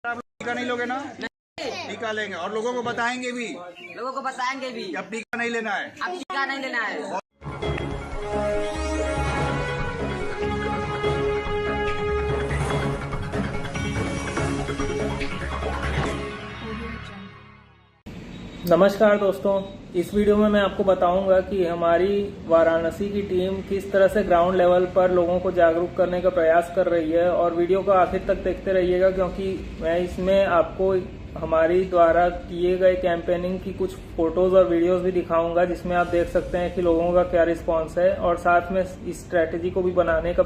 आप लोग टीका नहीं लोगे ना? टीका लेंगे और लोगों को बताएंगे भी कि अब टीका नहीं लेना है। अब टीका नहीं लेना है। नमस्कार दोस्तों, इस वीडियो में मैं आपको बताऊंगा कि हमारी वाराणसी की टीम किस तरह से ग्राउंड लेवल पर लोगों को जागरूक करने का प्रयास कर रही है। और वीडियो को आखिर तक देखते रहिएगा, क्योंकि मैं इसमें आपको हमारी द्वारा किए गए कैंपेनिंग की कुछ फोटोज और वीडियोस भी दिखाऊंगा, जिसमें आप देख सकते हैं कि लोगों का क्या रिस्पॉन्स है। और साथ में इस स्ट्रैटेजी को भी बनाने का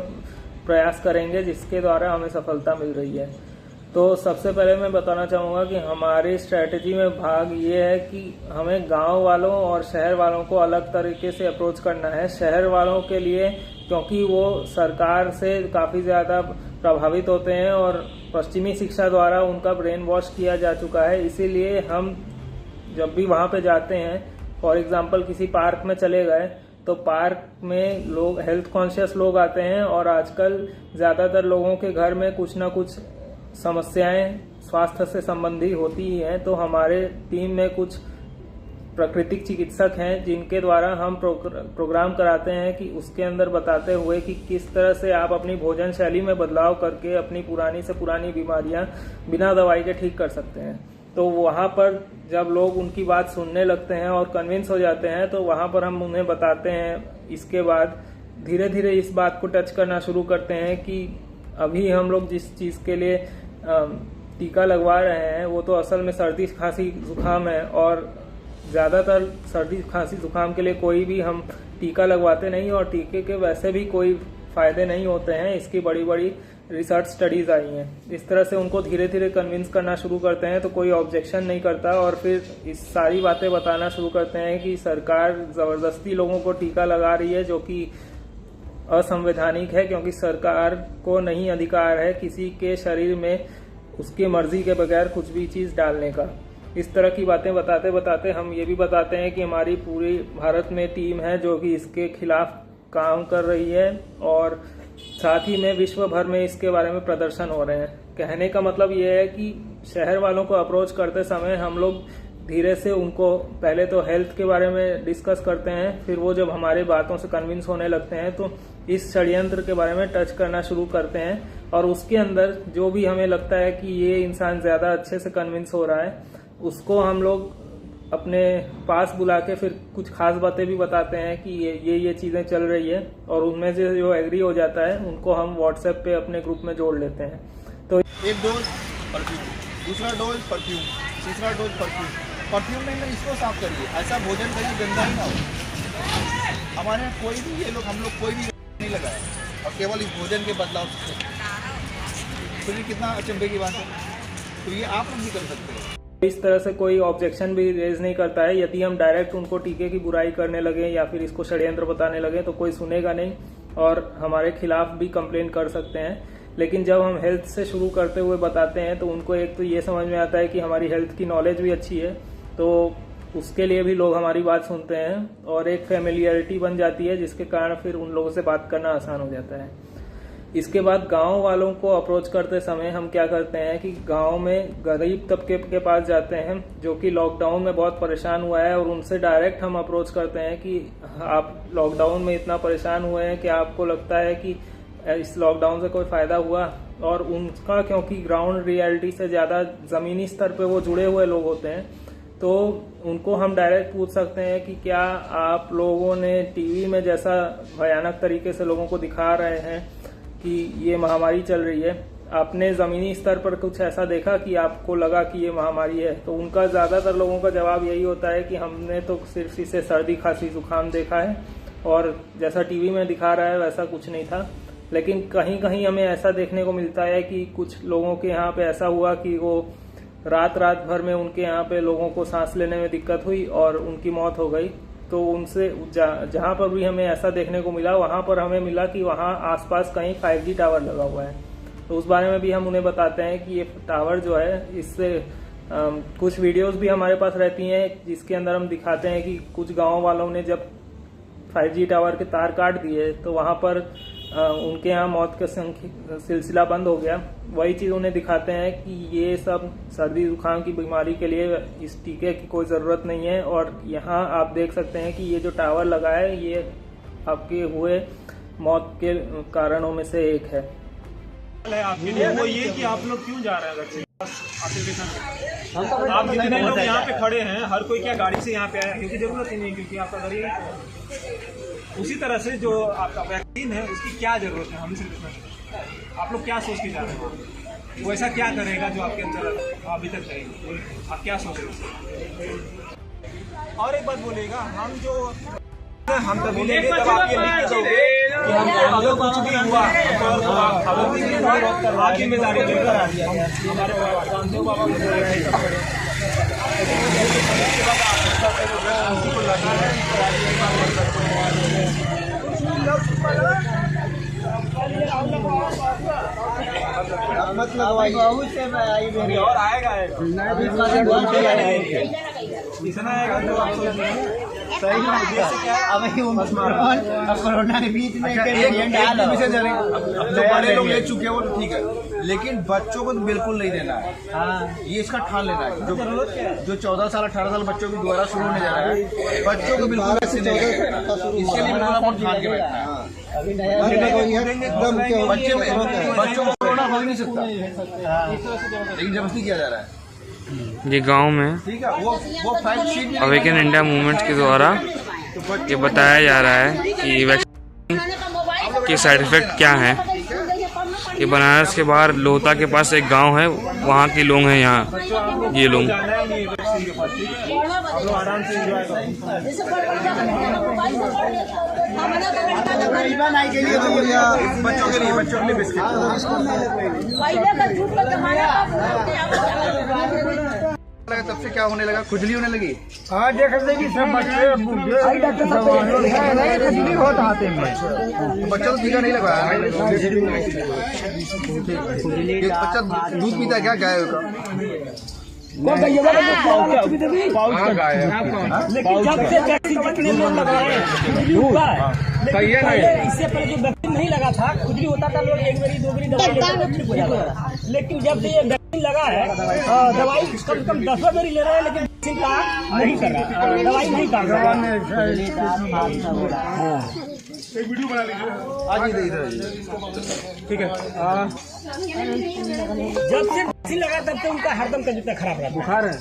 प्रयास करेंगे जिसके द्वारा हमें सफलता मिल रही है। तो सबसे पहले मैं बताना चाहूँगा कि हमारी स्ट्रैटेजी में भाग ये है कि हमें गांव वालों और शहर वालों को अलग तरीके से अप्रोच करना है। शहर वालों के लिए, क्योंकि वो सरकार से काफ़ी ज़्यादा प्रभावित होते हैं और पश्चिमी शिक्षा द्वारा उनका ब्रेन वॉश किया जा चुका है, इसीलिए हम जब भी वहाँ पे जाते हैं, फॉर एग्जाम्पल किसी पार्क में चले गए, तो पार्क में लोग हेल्थ कॉन्शियस लोग आते हैं और आजकल ज़्यादातर लोगों के घर में कुछ ना कुछ समस्याएं स्वास्थ्य से संबंधी होती ही हैं। तो हमारे टीम में कुछ प्राकृतिक चिकित्सक हैं जिनके द्वारा हम प्रोग्राम कराते हैं कि उसके अंदर बताते हुए कि किस तरह से आप अपनी भोजन शैली में बदलाव करके अपनी पुरानी से पुरानी बीमारियां बिना दवाई के ठीक कर सकते हैं। तो वहां पर जब लोग उनकी बात सुनने लगते हैं और कन्विंस हो जाते हैं, तो वहां पर हम उन्हें बताते हैं। इसके बाद धीरे धीरे इस बात को टच करना शुरू करते हैं कि अभी हम लोग जिस चीज़ के लिए टीका लगवा रहे हैं वो तो असल में सर्दी खांसी जुकाम है, और ज़्यादातर सर्दी खांसी जुकाम के लिए कोई भी हम टीका लगवाते नहीं, और टीके के वैसे भी कोई फ़ायदे नहीं होते हैं। इसकी बड़ी बड़ी रिसर्च स्टडीज़ आई हैं। इस तरह से उनको धीरे धीरे कन्विंस करना शुरू करते हैं तो कोई ऑब्जेक्शन नहीं करता, और फिर इस सारी बातें बताना शुरू करते हैं कि सरकार ज़बरदस्ती लोगों को टीका लगा रही है, जो कि असंवैधानिक है, क्योंकि सरकार को नहीं अधिकार है किसी के शरीर में उसकी मर्जी के बगैर कुछ भी चीज़ डालने का। इस तरह की बातें बताते बताते हम ये भी बताते हैं कि हमारी पूरी भारत में टीम है जो कि इसके खिलाफ काम कर रही है, और साथ ही में विश्व भर में इसके बारे में प्रदर्शन हो रहे हैं। कहने का मतलब ये है कि शहर वालों को अप्रोच करते समय हम लोग धीरे से उनको पहले तो हेल्थ के बारे में डिस्कस करते हैं, फिर वो जब हमारी बातों से कन्विंस होने लगते हैं तो इस षड्यंत्र के बारे में टच करना शुरू करते हैं, और उसके अंदर जो भी हमें लगता है कि ये इंसान ज़्यादा अच्छे से कन्विंस हो रहा है, उसको हम लोग अपने पास बुला के फिर कुछ खास बातें भी बताते हैं कि ये चीज़ें चल रही है, और उनमें से जो एग्री हो जाता है उनको हम व्हाट्सएप पे अपने ग्रुप में जोड़ लेते हैं। तो एक डोज परफ्यूम, दूसरा डोज परफ्यूम, तीसरा डोज परफ्यूम। परफ्यूम नहीं, इसको साफ करिए, ऐसा भोजन करिए गंदा ही ना हो। हमारे यहाँ कोई भी, ये लोग हम लोग कोई भी नहीं लगाया, और केवल इस भोजन के बदलाव से। तो ये कितना अचंभे की बात है, तो ये आप लोग भी कर सकते हैं। इस तरह से कोई ऑब्जेक्शन भी रेज नहीं करता है। यदि हम डायरेक्ट उनको टीके की बुराई करने लगे या फिर इसको षड्यंत्र बताने लगे तो कोई सुनेगा नहीं, और हमारे खिलाफ भी कंप्लेन कर सकते हैं। लेकिन जब हम हेल्थ से शुरू करते हुए बताते हैं तो उनको एक तो ये समझ में आता है कि हमारी हेल्थ की नॉलेज भी अच्छी है, तो उसके लिए भी लोग हमारी बात सुनते हैं, और एक फेमिलियरिटी बन जाती है जिसके कारण फिर उन लोगों से बात करना आसान हो जाता है। इसके बाद गांव वालों को अप्रोच करते समय हम क्या करते हैं कि गांव में गरीब तबके के पास जाते हैं जो कि लॉकडाउन में बहुत परेशान हुआ है, और उनसे डायरेक्ट हम अप्रोच करते हैं कि आप लॉकडाउन में इतना परेशान हुए हैं कि आपको लगता है कि इस लॉकडाउन से कोई फायदा हुआ। और उनका, क्योंकि ग्राउंड रियलिटी से ज़्यादा ज़मीनी स्तर पे वो जुड़े हुए लोग होते हैं, तो उनको हम डायरेक्ट पूछ सकते हैं कि क्या आप लोगों ने टीवी में जैसा भयानक तरीके से लोगों को दिखा रहे हैं कि ये महामारी चल रही है, आपने ज़मीनी स्तर पर कुछ ऐसा देखा कि आपको लगा कि ये महामारी है? तो उनका ज़्यादातर लोगों का जवाब यही होता है कि हमने तो सिर्फ इसे सर्दी खांसी जुकाम देखा है, और जैसा टीवी में दिखा रहा है वैसा कुछ नहीं था। लेकिन कहीं कहीं हमें ऐसा देखने को मिलता है कि कुछ लोगों के यहाँ पे ऐसा हुआ कि वो रात भर में उनके यहाँ पे लोगों को सांस लेने में दिक्कत हुई और उनकी मौत हो गई। तो उनसे जहाँ पर भी हमें ऐसा देखने को मिला, वहाँ पर हमें मिला कि वहाँ आसपास कहीं 5G टावर लगा हुआ है। तो उस बारे में भी हम उन्हें बताते हैं कि ये टावर जो है, इससे कुछ वीडियोस भी हमारे पास रहती हैं जिसके अंदर हम दिखाते हैं कि कुछ गाँव वालों ने जब 5G टावर के तार काट दिए तो वहाँ पर उनके यहाँ मौत का सिलसिला बंद हो गया। वही चीज़ उन्हें दिखाते हैं कि ये सब सर्दी जुकाम की बीमारी के लिए इस टीके की कोई ज़रूरत नहीं है। और यहाँ आप देख सकते हैं कि ये जो टावर लगा है ये आपके हुए मौत के कारणों में से एक है। आपके लिए वो ये कि आप लोग क्यों जा रहे हैं वैक्सीन आप जितने लोग यहाँ पे खड़े हैं, हर कोई क्या गाड़ी से यहाँ पे आया? क्योंकि जरूरत ही नहीं, क्योंकि आपका गाड़ी उसी तरह से जो आपका वैक्सीन है उसकी क्या जरूरत है, हमसे पूछना। आप लोग क्या सोच के जा रहे हैं? वो ऐसा क्या करेगा जो आपके अंदर अभी तक नहीं? आप क्या सोच रहे हैं? और एक बात बोलेगा, हम तो बोलेंगे तब आप ये लिख के दोगे कि हम अगर कुछ भी हुआ आप जिम्मेदारी हमारे रामदेव बाबा और आएगा इतना आएगा तो आप कोरोना के बीच में बड़े लोग ले चुके हैं वो तो ठीक है, लेकिन बच्चों को तो बिल्कुल नहीं देना है। ये इसका ठान लेना है। जो 14 साल 18 साल बच्चों की दोबारा शुरू होने जा रहा है, बच्चों को बिल्कुल वैक्सीन नहीं देना। इसके लिए बिल्कुल ठान के बैठना है। बच्चों को कोरोना हो ही नहीं सकता, लेकिन जबरदस्ती किया जा रहा है। ये गांव में ठीक है, वो fact sheet awaken India movement के द्वारा ये बताया जा रहा है कि वैक्सीन के साइड इफेक्ट क्या हैं। ये बनारस के बाहर लोहता के पास एक गांव है, वहाँ के लोग हैं यहाँ ये लोग। बच्चों के लिए बिस्किट तब से क्या होने लगा? खुजली होने लगी। हाँ देख कि सब बच्चे बहुत आते हैं। बच्चा तो टीका नहीं लगाया। बच्चा दूध पीता है क्या गाय का? इससे पहले जो वैक्सीन नहीं लगा था, खुजली होता था, लोग 1 बारी 2 बारी दवाई ठीक हो जाता था। लेकिन जब से ये वैक्सीन लगा है, दवाई कम से कम 10 बारी ले रहा है, लेकिन वैक्सीन का नहीं कर रहा, दवाई नहीं कर रहा। एक वीडियो बना लीजिए आज ही इधर, ठीक है। जब से वैक्सीन लगा तब से उनका हरदम तबीयत खराब रहा। बुखार है,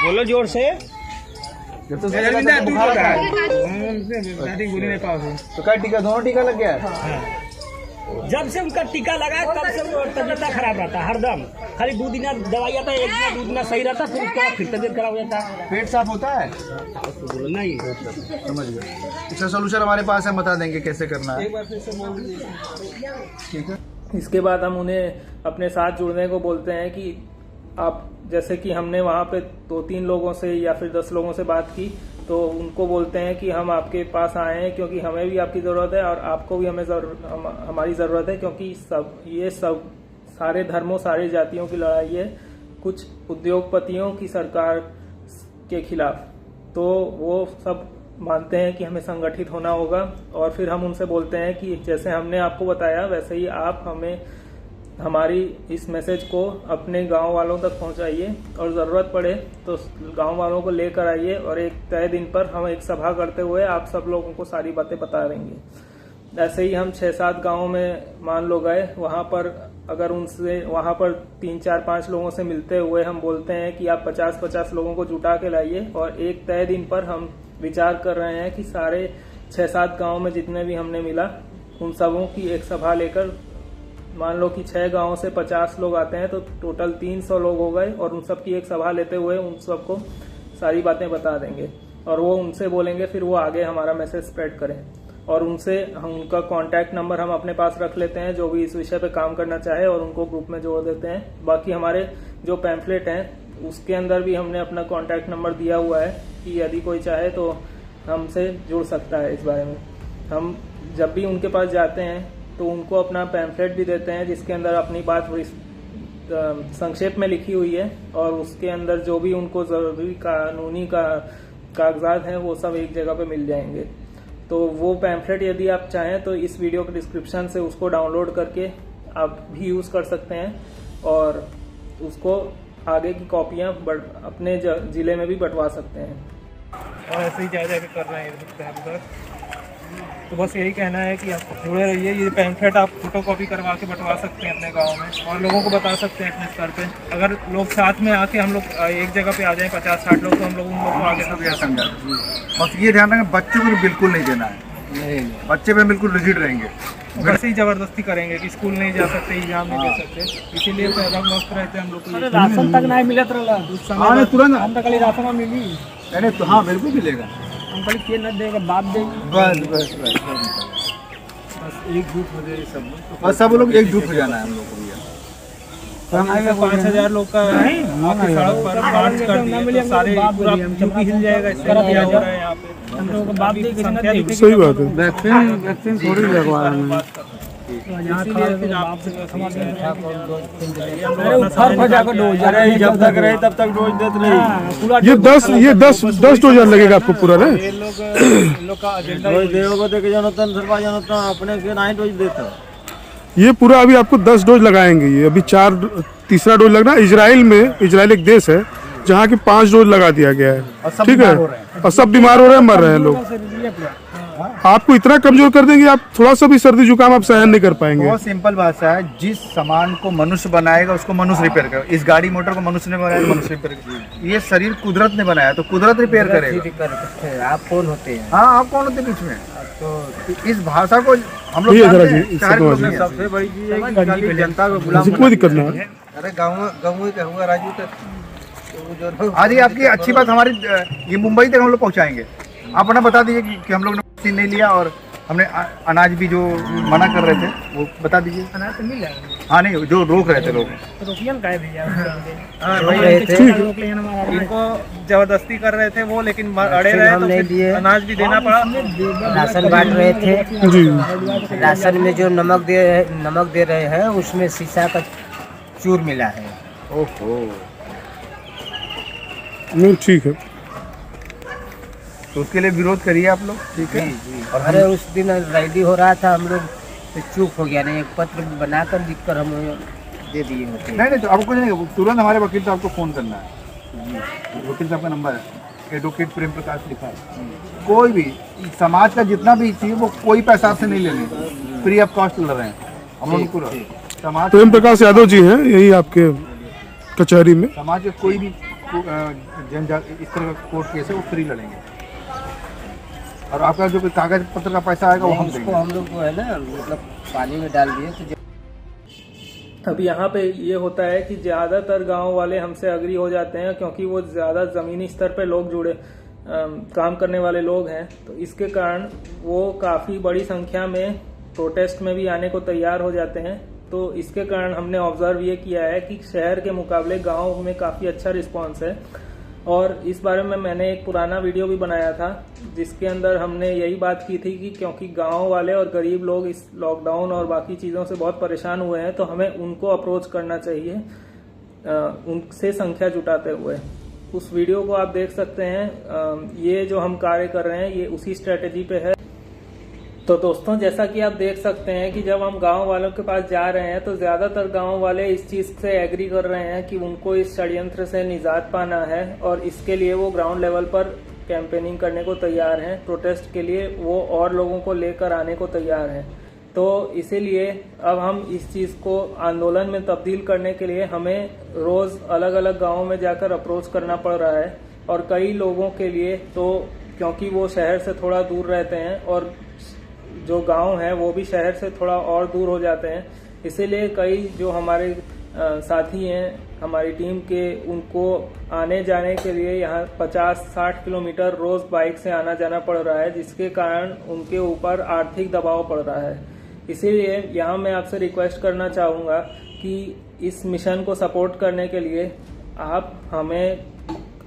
बोलो जोर से। जब तो क्या टीका, दोनों टीका लग गया है? जब से उनका टीका लगा तब से तबीयत खराब रहता है हरदम। खाली 2 दिन दवाई आता है, 1 दिन 2 दिन सही रहता, फिर उसके बाद फिर तबीयत खराब हो जाता है। पेट साफ होता है? नहीं, समझ गए। इसका सोल्यूशन हमारे पास है, बता देंगे कैसे करना है। ठीक है। इसके बाद हम उन्हें अपने साथ जुड़ने को बोलते हैं कि आप, जैसे कि हमने वहाँ पे 2-3 लोगों से या फिर 10 लोगों से बात की, तो उनको बोलते हैं कि हम आपके पास आए हैं क्योंकि हमें भी आपकी ज़रूरत है और आपको भी हमारी ज़रूरत है, क्योंकि ये सब सारे धर्मों सारी जातियों की लड़ाई है कुछ उद्योगपतियों की सरकार के खिलाफ। तो वो सब मानते हैं कि हमें संगठित होना होगा। और फिर हम उनसे बोलते हैं कि जैसे हमने आपको बताया वैसे ही आप हमें हमारी इस मैसेज को अपने गांव वालों तक पहुंचाइए और ज़रूरत पड़े तो गांव वालों को लेकर आइए और एक तय दिन पर हम एक सभा करते हुए आप सब लोगों को सारी बातें बता देंगे। ऐसे ही हम 6-7 गाँव में मान लो गए, वहाँ पर अगर उनसे वहाँ पर 3-4-5 लोगों से मिलते हुए हम बोलते हैं कि आप 50-50 लोगों को जुटा के लाइए और एक तय दिन पर हम विचार कर रहे हैं कि सारे 6-7 गाँव में जितने भी हमने मिला उन सबों की एक सभा लेकर, मान लो कि 6 गांवों से 50 लोग आते हैं तो टोटल 300 लोग हो गए और उन सब की एक सभा लेते हुए उन सबको सारी बातें बता देंगे और वो उनसे बोलेंगे, फिर वो आगे हमारा मैसेज स्प्रेड करें और उनसे हम उनका कांटेक्ट नंबर हम अपने पास रख लेते हैं जो भी इस विषय पे काम करना चाहे और उनको ग्रुप में जोड़ देते हैं। बाकी हमारे जो पैम्फलेट हैं उसके अंदर भी हमने अपना कांटेक्ट नंबर दिया हुआ है कि यदि कोई चाहे तो हमसे जुड़ सकता है। इस बारे में हम जब भी उनके पास जाते हैं तो उनको अपना पैम्फलेट भी देते हैं जिसके अंदर अपनी बात संक्षेप में लिखी हुई है और उसके अंदर जो भी उनको जरूरी कानूनी कागजात हैं वो सब एक जगह पे मिल जाएंगे। तो वो पैम्फलेट यदि आप चाहें तो इस वीडियो के डिस्क्रिप्शन से उसको डाउनलोड करके आप भी यूज़ कर सकते हैं और उसको आगे की कॉपियाँ अपने ज़िले में भी बंटवा सकते हैं। और ऐसे ही जा कर रहे हैं इधर। तो बस यही कहना है कि आप जुड़े रहिए। ये पैम्फलेट आप फोटो कॉपी करवा के बंटवा सकते हैं अपने गांव में और लोगों को बता सकते हैं अपने स्तर पे। अगर लोग साथ में आके हम लोग एक जगह पे आ जाएं 50-60 लोग, तो हम लोग उन लोगों को आगे समझा। बस ये ध्यान रखें, बच्चों को बिल्कुल नहीं देना है, बच्चे पे बिल्कुल रिजिड रहेंगे। वैसे ही जबरदस्ती करेंगे कि स्कूल नहीं जा सकते, एग्जाम नहीं दे सकते, इसीलिए पैदा मस्त रहते हैं हम लोग को। राशन तक नहीं मिलत रहा उस समय, तुरंत हम तक राशन मिली अरे तो हाँ बिल्कुल मिलेगा। अंकल के न देगा, बाप देगी। बस एकजुट हो जाए सब लोग, बस सब लोग एकजुट हो जाना है हम लोग को। 5,000 लोग का आके सड़क पर मार्च कर दिया तो सारे पूरा यूपी हिल जाएगा। इससे क्या हो रहा है यहाँ पे, हम लोगों को बाप देगी। सही बात है। वैक्सीन थोड़ी लगवा रहे हैं। जब तक रहे तब तक डोज देते रहे। ये 10 डोज लगेगा आपको पूरा ना? लोग का अपने से नहीं डोज देता। ये पूरा अभी आपको 10 डोज लगाएंगे। ये अभी तीसरा डोज लगना। इजराइल एक देश है जहाँ की 5 डोज लगा दिया गया है, ठीक है, और सब बीमार हो रहे हैं, मर रहे हैं लोग। आपको इतना कमजोर कर देंगे, आप थोड़ा सा भी सर्दी जुकाम आप सहन नहीं कर पाएंगे। बहुत सिंपल भाषा है, जिस सामान को मनुष्य बनाएगा उसको मनुष्य रिपेयर करेगा। इस गाड़ी मोटर को मनुष्य ने बनाया, मनुष्य रिपेयर करेगा। ये शरीर कुदरत ने बनाया तो कुदरत रिपेयर करेगा। आप कौन होते हैं? हाँ, आप कौन होते हैं बीच में? तो इस भाषा को हम लोग सबसे बड़ी चीज है कि जनता को गुलाम। कोई दिक्कत ना है। अरे गाँव का हुआ राजू तक आज ये आपकी अच्छी बात, हमारी ये मुंबई तक हम लोग पहुँचाएंगे। आप अपना बता दीजिए कि हम लोग ने वैक्सीन नहीं लिया और हमने अनाज भी जो मना कर रहे थे वो बता दीजिए। अनाज तो मिल जाएगा। हाँ नहीं, जो रोक रहे थे लोग, तो रोकियन का है भैया। इनको जबरदस्ती कर रहे थे वो, लेकिन अड़े रहे तो फिर अनाज भी देना पड़ा। राशन बांट रहे थे जी। राशन में जो नमक दे रहे हैं उसमें शीशा का चूर मिला है। ओहो, नहीं ठीक है, तो उसके लिए विरोध करिए आप लोग, ठीक है। और अरे उस दिन रेडी हो रहा था, हम लोग तो चूक हो गया। नहीं, एक पत्र बनाकर लिखकर हम दे दिए होते। नहीं तो आपको नहीं, तुरंत हमारे वकील साहब को फोन करना है। वकील साहब का नंबर है, एडवोकेट प्रेम प्रकाश लिखा है। कोई भी समाज का जितना भी चीज वो कोई पैसा से नहीं लेने, फ्री ऑफ कॉस्ट लड़ रहे हैं हम लोग पूरा समाज। प्रेम प्रकाश यादव जी हैं, यही आपके कचहरी में। समाज के कोई भी इस तरह का कोर्ट केस है वो फ्री लड़ेंगे, और आपका जो कागज पत्र का पैसा आएगा वो हम देंगे। हम लोग को है ना, मतलब पानी में डाल दिए तो। अब यहाँ पे ये होता है कि ज़्यादातर गांव वाले हमसे अग्री हो जाते हैं, क्योंकि वो ज़्यादा ज़मीनी स्तर पे लोग जुड़े काम करने वाले लोग हैं। तो इसके कारण वो काफ़ी बड़ी संख्या में प्रोटेस्ट में भी आने को तैयार हो जाते हैं। तो इसके कारण हमने ऑब्जर्व ये किया है कि शहर के मुकाबले गांव में काफ़ी अच्छा रिस्पांस है। और इस बारे में मैंने एक पुराना वीडियो भी बनाया था, जिसके अंदर हमने यही बात की थी कि क्योंकि गांव वाले और गरीब लोग इस लॉकडाउन और बाकी चीज़ों से बहुत परेशान हुए हैं, तो हमें उनको अप्रोच करना चाहिए उनसे संख्या जुटाते हुए। उस वीडियो को आप देख सकते हैं। ये जो हम कार्य कर रहे हैं ये उसी स्ट्रेटेजी पे है। तो दोस्तों, जैसा कि आप देख सकते हैं कि जब हम गांव वालों के पास जा रहे हैं तो ज्यादातर गांव वाले इस चीज से एग्री कर रहे हैं कि उनको इस षड्यंत्र से निजात पाना है, और इसके लिए वो ग्राउंड लेवल पर कैंपेनिंग करने को तैयार हैं। प्रोटेस्ट के लिए वो और लोगों को लेकर आने को तैयार हैं। तो इसीलिए अब हम इस चीज को आंदोलन में तब्दील करने के लिए हमें रोज अलग अलग गाँवों में जाकर अप्रोच करना पड़ रहा है। और कई लोगों के लिए तो क्योंकि वो शहर से थोड़ा दूर रहते हैं और जो गांव है वो भी शहर से थोड़ा और दूर हो जाते हैं, इसीलिए कई जो हमारे साथी हैं हमारी टीम के, उनको आने जाने के लिए यहाँ 50-60 किलोमीटर रोज बाइक से आना जाना पड़ रहा है, जिसके कारण उनके ऊपर आर्थिक दबाव पड़ रहा है। इसीलिए यहाँ मैं आपसे रिक्वेस्ट करना चाहूँगा कि इस मिशन को सपोर्ट करने के लिए आप हमें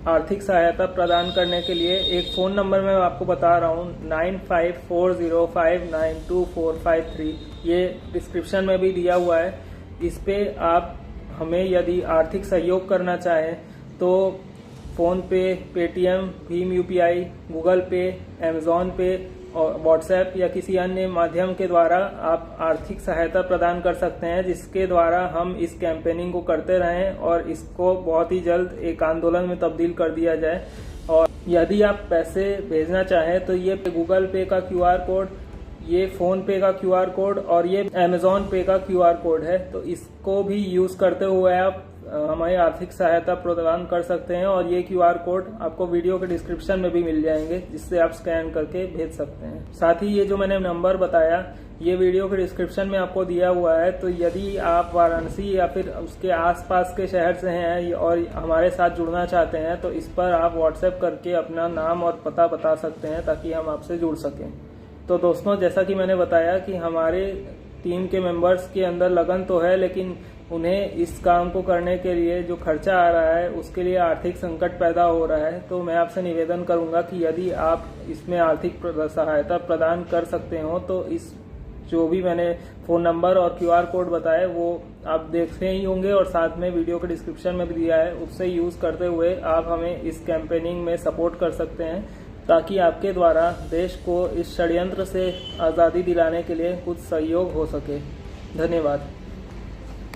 आर्थिक सहायता प्रदान करने के लिए एक फ़ोन नंबर मैं आपको बता रहा हूँ, 9540592453। ये डिस्क्रिप्शन में भी दिया हुआ है। इस पे आप हमें यदि आर्थिक सहयोग करना चाहें तो फ़ोन पे, पेटीएम, भीम UPI, गूगल पे, अमेज़ॉन पे व्हाट्सएप या किसी अन्य माध्यम के द्वारा आप आर्थिक सहायता प्रदान कर सकते हैं, जिसके द्वारा हम इस कैंपेनिंग को करते रहें और इसको बहुत ही जल्द एक आंदोलन में तब्दील कर दिया जाए। और यदि आप पैसे भेजना चाहें तो ये गूगल पे का QR कोड, ये फोन पे का QR कोड और ये अमेजॉन पे का QR कोड है, तो इसको भी यूज करते हुए आप हमारी आर्थिक सहायता प्रदान कर सकते हैं। और ये QR कोड आपको वीडियो के डिस्क्रिप्शन में भी मिल जाएंगे, जिससे आप स्कैन करके भेज सकते हैं। साथ ही ये जो मैंने नंबर बताया ये वीडियो के डिस्क्रिप्शन में आपको दिया हुआ है, तो यदि आप वाराणसी या फिर उसके आसपास के शहर से हैं और हमारे साथ जुड़ना चाहते हैं तो इस पर आप व्हाट्सएप करके अपना नाम और पता बता सकते हैं ताकि हम आपसे जुड़ सकें। तो दोस्तों, जैसा कि मैंने बताया कि हमारे टीम के मेंबर्स के अंदर लगन तो है, लेकिन उन्हें इस काम को करने के लिए जो खर्चा आ रहा है उसके लिए आर्थिक संकट पैदा हो रहा है। तो मैं आपसे निवेदन करूंगा कि यदि आप इसमें आर्थिक सहायता प्रदान कर सकते हो तो इस जो भी मैंने फ़ोन नंबर और QR कोड बताए वो आप देखते ही होंगे और साथ में वीडियो के डिस्क्रिप्शन में भी दिया है, उससे यूज़ करते हुए आप हमें इस कैंपेनिंग में सपोर्ट कर सकते हैं ताकि आपके द्वारा देश को इस षड्यंत्र से आज़ादी दिलाने के लिए कुछ सहयोग हो सके। धन्यवाद।